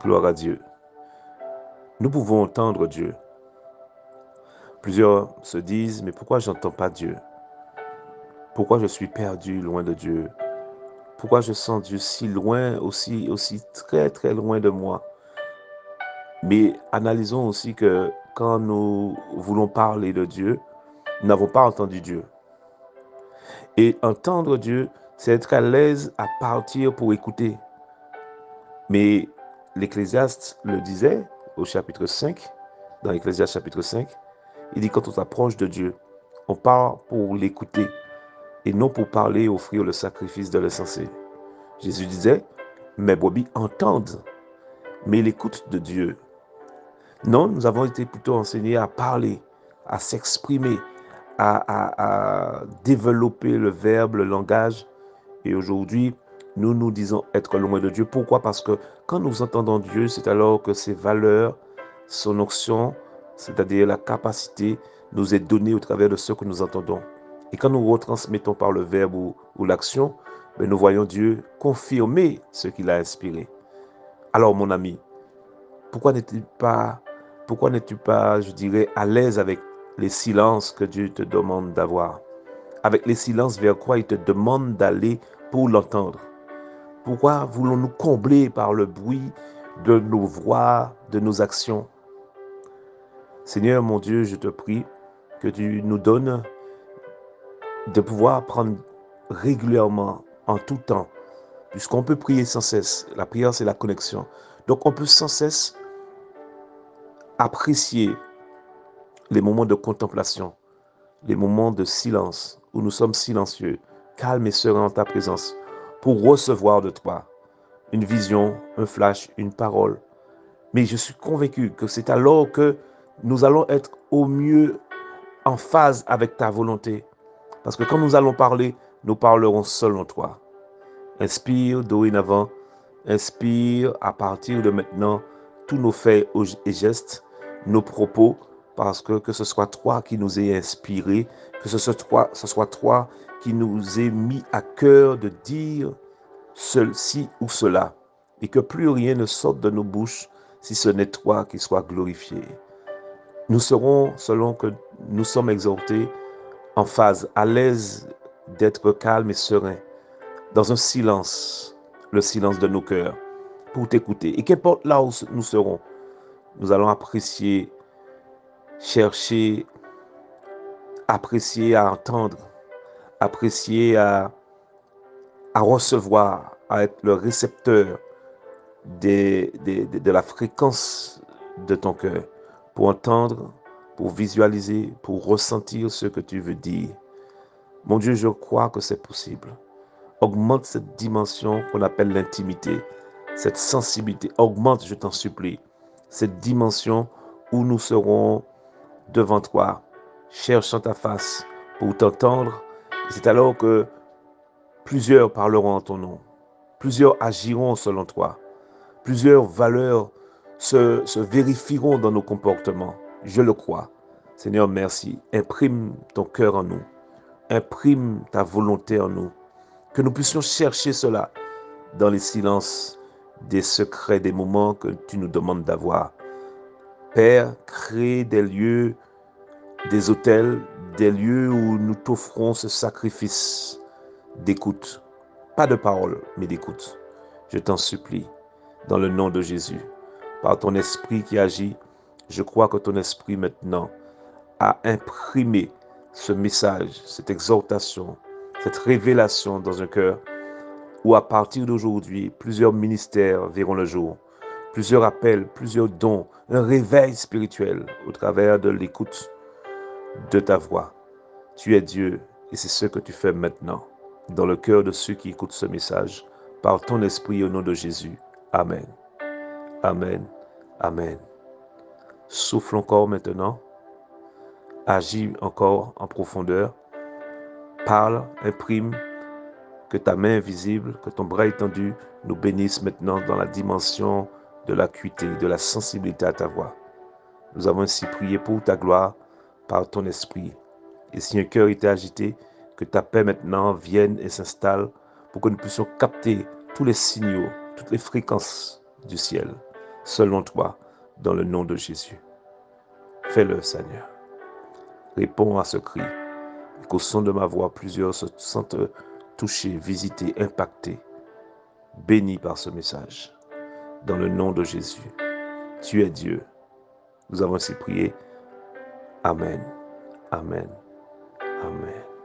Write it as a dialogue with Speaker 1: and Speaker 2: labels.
Speaker 1: Gloire à Dieu. Nous pouvons entendre Dieu. Plusieurs se disent, mais pourquoi je n'entends pas Dieu? Pourquoi je suis perdu loin de Dieu? Pourquoi je sens Dieu si loin, aussi très très loin de moi? Mais analysons aussi que quand nous voulons parler de Dieu, nous n'avons pas entendu Dieu. Et entendre Dieu, c'est être à l'aise à partir pour écouter. Mais l'Ecclésiaste le disait au chapitre 5, dans l'Ecclésiaste chapitre 5, il dit quand on s'approche de Dieu, on parle pour l'écouter et non pour parler et offrir le sacrifice de l'insensé. Jésus disait, mes brebis entendent, mais l'écoute de Dieu. Non, nous avons été plutôt enseignés à parler, à s'exprimer, à développer le verbe, le langage. Et aujourd'hui, nous nous disons être loin de Dieu. Pourquoi? Parce que quand nous entendons Dieu, c'est alors que ses valeurs, son onction, c'est-à-dire la capacité, nous est donnée au travers de ce que nous entendons. Et quand nous retransmettons par le verbe ou l'action, ben nous voyons Dieu confirmer ce qu'il a inspiré. Alors mon ami, pourquoi n'es-tu pas, je dirais, à l'aise avec les silences que Dieu te demande d'avoir? Avec les silences vers quoi il te demande d'aller pour l'entendre? Pourquoi voulons-nous combler par le bruit de nos voix, de nos actions? Seigneur mon Dieu, je te prie que tu nous donnes de pouvoir prendre régulièrement, en tout temps, puisqu'on peut prier sans cesse. La prière, c'est la connexion. Donc, on peut sans cesse apprécier les moments de contemplation, les moments de silence, où nous sommes silencieux, calmes et sereins en ta présence, pour recevoir de toi une vision, un flash, une parole. Mais je suis convaincu que c'est alors que nous allons être au mieux en phase avec ta volonté. Parce que quand nous allons parler, nous parlerons selon toi. Inspire dorénavant, inspire à partir de maintenant tous nos faits et gestes, nos propos, parce que ce soit toi qui nous ait inspirés, que ce soit toi qui nous ait mis à cœur de dire ceci ou cela, et que plus rien ne sorte de nos bouches si ce n'est toi qui sois glorifié. Nous serons, selon que nous sommes exhortés, en phase, à l'aise d'être calme et serein, dans un silence, le silence de nos cœurs, pour t'écouter. Et qu'importe là où nous serons, nous allons apprécier, chercher, apprécier à entendre, apprécier à recevoir, à être le récepteur de la fréquence de ton cœur, pour entendre, pour visualiser, pour ressentir ce que tu veux dire. Mon Dieu, je crois que c'est possible. Augmente cette dimension qu'on appelle l'intimité, cette sensibilité. Augmente, je t'en supplie, cette dimension où nous serons devant toi, cherchant ta face pour t'entendre. C'est alors que plusieurs parleront en ton nom, plusieurs agiront selon toi, plusieurs valeurs se vérifieront dans nos comportements. Je le crois. Seigneur, merci. Imprime ton cœur en nous. Imprime ta volonté en nous. Que nous puissions chercher cela dans les silences des secrets, des moments que tu nous demandes d'avoir. Père, crée des lieux, des hôtels, des lieux où nous t'offrons ce sacrifice d'écoute. Pas de parole, mais d'écoute. Je t'en supplie, dans le nom de Jésus. Par ton esprit qui agit, je crois que ton esprit maintenant a imprimé ce message, cette exhortation, cette révélation dans un cœur où à partir d'aujourd'hui, plusieurs ministères verront le jour, plusieurs appels, plusieurs dons, un réveil spirituel au travers de l'écoute de ta voix. Tu es Dieu et c'est ce que tu fais maintenant dans le cœur de ceux qui écoutent ce message par ton esprit au nom de Jésus. Amen. Amen. Amen. Souffle encore maintenant. Agis encore en profondeur. Parle, imprime, que ta main invisible, que ton bras étendu nous bénisse maintenant dans la dimension de l'acuité, de la sensibilité à ta voix. Nous avons ainsi prié pour ta gloire par ton esprit. Et si un cœur était agité, que ta paix maintenant vienne et s'installe pour que nous puissions capter tous les signaux, toutes les fréquences du ciel. selon toi, dans le nom de Jésus. Fais-le, Seigneur. Réponds à ce cri. Qu'au son de ma voix, plusieurs se sentent touchés, visités, impactés, bénis par ce message. Dans le nom de Jésus. Tu es Dieu. Nous avons ainsi prié. Amen. Amen. Amen.